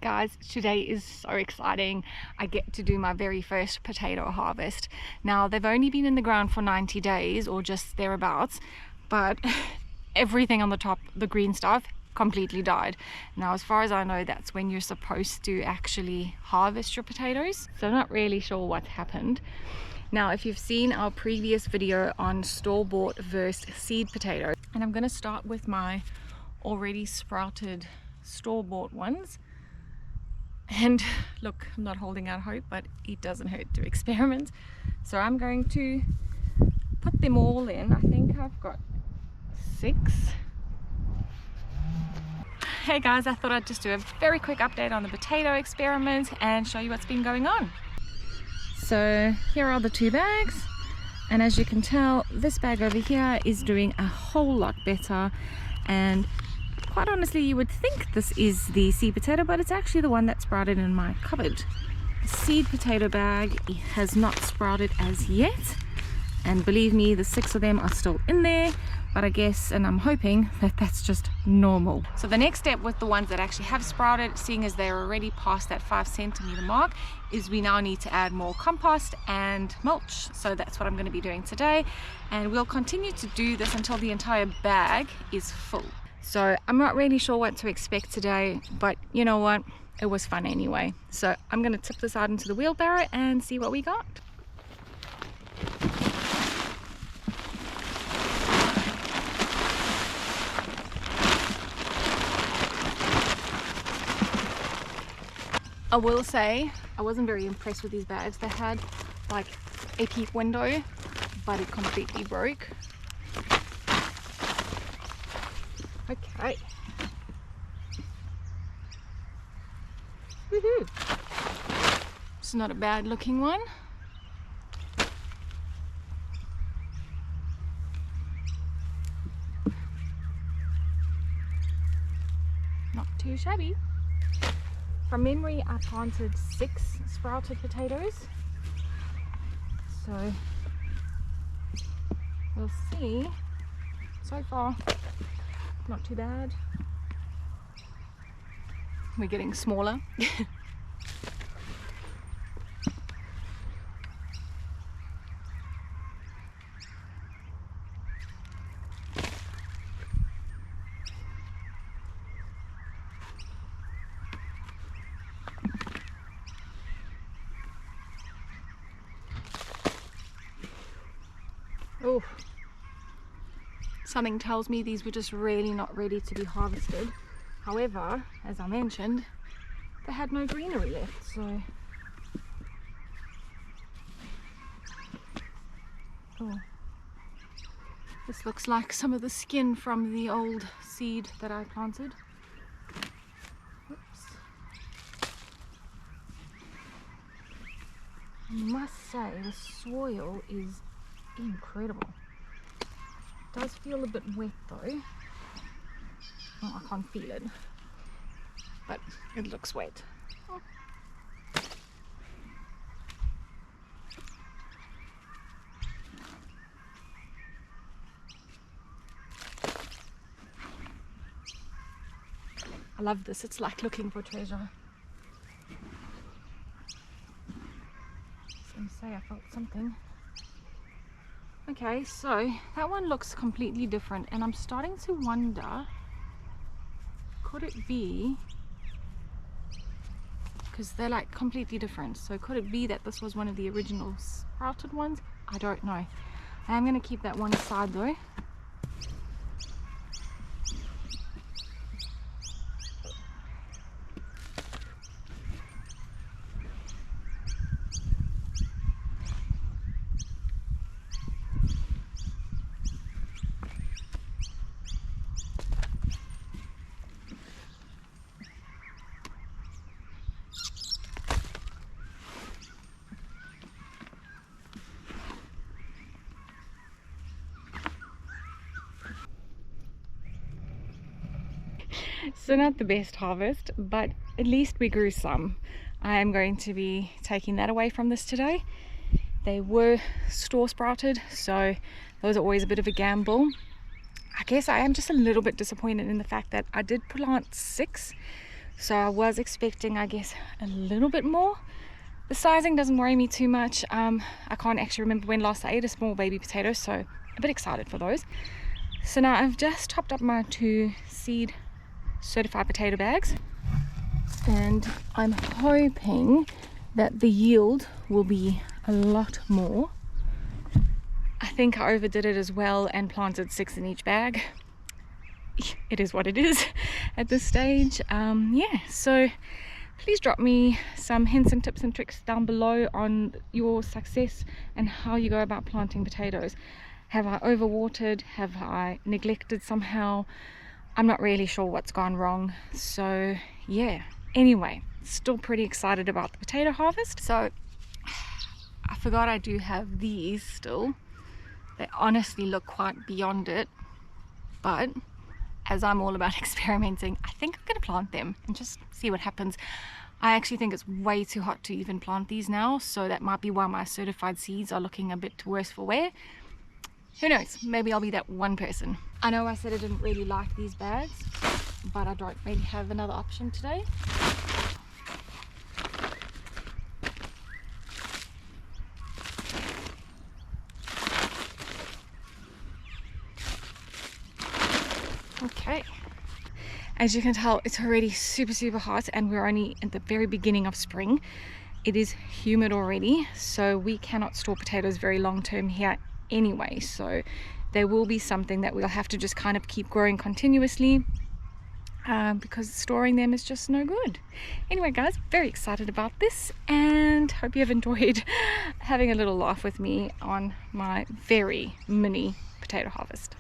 Guys, today is so exciting. I get to do my very first potato harvest. Now, they've only been in the ground for 90 days or just thereabouts, but everything on the top, the green stuff, completely died. Now, as far as I know, that's when you're supposed to actually harvest your potatoes. So I'm not really sure what's happened. Now, if you've seen our previous video on store-bought versus seed potato, and I'm going to start with my already sprouted store-bought ones. And look, I'm not holding out hope, but it doesn't hurt to experiment. So I'm going to put them all in. I think I've got 6. Hey guys, I thought I'd just do a very quick update on the potato experiment and show you what's been going on. So here are the 2 bags, and as you can tell, this bag over here is doing a whole lot better. And quite honestly, you would think this is the seed potato, but it's actually the one that sprouted in my cupboard. The seed potato bag has not sprouted as yet, and believe me, the 6 of them are still in there, but I guess, and I'm hoping that that's just normal. So the next step with the ones that actually have sprouted, seeing as they're already past that 5 centimeter mark, is we now need to add more compost and mulch. So that's what I'm going to be doing today, and we'll continue to do this until the entire bag is full. So I'm not really sure what to expect today, but you know what, it was fun anyway. So I'm going to tip this out into the wheelbarrow and see what we got. I will say I wasn't very impressed with these bags. They had like a peep window, but it completely broke. Okay. Woohoo! It's not a bad looking one. Not too shabby. From memory, I planted 6 sprouted potatoes. So we'll see. So far, not too bad. We're getting smaller. Oh. Something tells me these were just really not ready to be harvested. However, as I mentioned, they had no greenery left, so... Oh. This looks like some of the skin from the old seed that I planted. Oops. I must say, the soil is incredible. Does feel a bit wet though. Oh, I can't feel it, but it looks wet. Oh. I love this. It's like looking for treasure. I was going to say I felt something. Okay, so that one looks completely different, and I'm starting to wonder, could it be, because they're like completely different, so could it be that this was one of the original sprouted ones? I don't know. I am going to keep that one aside though. So not the best harvest, but at least we grew some. I am going to be taking that away from this today. They were store sprouted, so those are always a bit of a gamble. I guess I am just a little bit disappointed in the fact that I did plant 6, So I was expecting, I guess, a little bit more. The sizing doesn't worry me too much. I can't actually remember when last I ate a small baby potato, so a bit excited for those. So now I've just topped up my 2 seed certified potato bags, and I'm hoping that the yield will be a lot more. I think I overdid it as well and planted 6 in each bag. It is what it is at this stage. Yeah, so please drop me some hints and tips and tricks down below on your success and how you go about planting potatoes. Have I overwatered? Have I neglected somehow? I'm not really sure what's gone wrong. So yeah, anyway, still pretty excited about the potato harvest. So I forgot I do have these still. They honestly look quite beyond it, but as I'm all about experimenting, I think I'm going to plant them and just see what happens. I actually think it's way too hot to even plant these now, so that might be why my certified seeds are looking a bit worse for wear. Who knows, maybe I'll be that one person. I know I said I didn't really like these bags, but I don't really have another option today. Okay, as you can tell, it's already super hot and we're only at the very beginning of spring. It is humid already, so we cannot store potatoes very long term here anyway, so there will be something that we'll have to just kind of keep growing continuously, because storing them is just no good. Anyway guys, very excited about this and hope you have enjoyed having a little laugh with me on my very mini potato harvest.